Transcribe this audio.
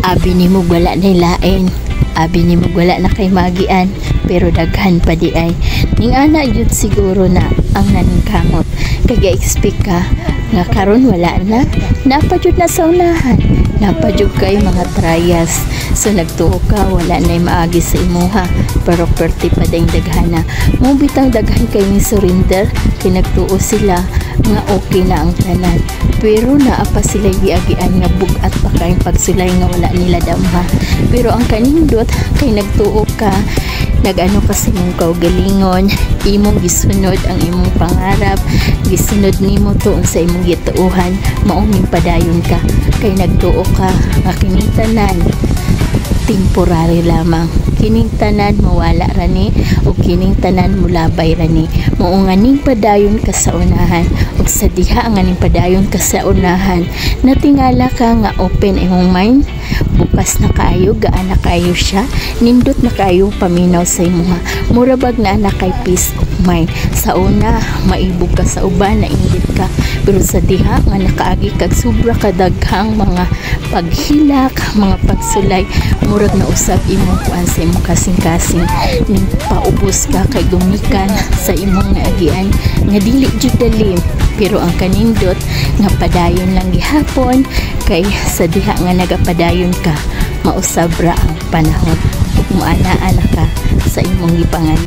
Abi ni mo wala na lain. Abi ni mo wala na kay magian, pero daghan pa di ay. Ning ana yun siguro na ang naningkamot. Kaya expect ka nga karon wala na. Napadyod na sa unahan. Napadyod kay mga trials. So nagtuo ka, wala na maagi sa imuha. Pero perti pa dahing daghana. Mong bitang daghan kay ni surrender. Kay nagtuo sila nga okay na ang tanan. Pero naapa sila giagian nga bugat pa kayong pagsulay nga wala nila damha. Pero ang kanindot kay nagtuo ka, nagano ka sa imong kaugalingon, imong gisunod ang imong pangarap, gisunod nimo tuon sa imong gituuhan, mauming padayon ka. Kay nagtuo ka nga kining tanan temporary lamang. Kining tanan mawala rani o kining tanan mulabay rani. Mao nga ning padayon ka sa unahan ug sa diha nga ning padayon ka sa unahan, natingala ka nga open imong mind, bukas na kaayo, gaan na kaayo siya, nindot na kaayo paminaw sa imuha. Mura bag na kay peace of mind. Sa una maibog ka sa uban, nainggit ka, pero sa diha nga nakaagi kag sobra kadaghang mga paghilak, mga pagsulay, murag na usab imong kuan sa imong kasing-kasing, ning paubos ka kay gumikan sa imong agian nga dili jud dali, pero ang kanindot nga padayon lang gihapon. Kay sa diha nga nagapadayon ka, mausab ra ang panahon ug maana-ana ka sa imong gipangan.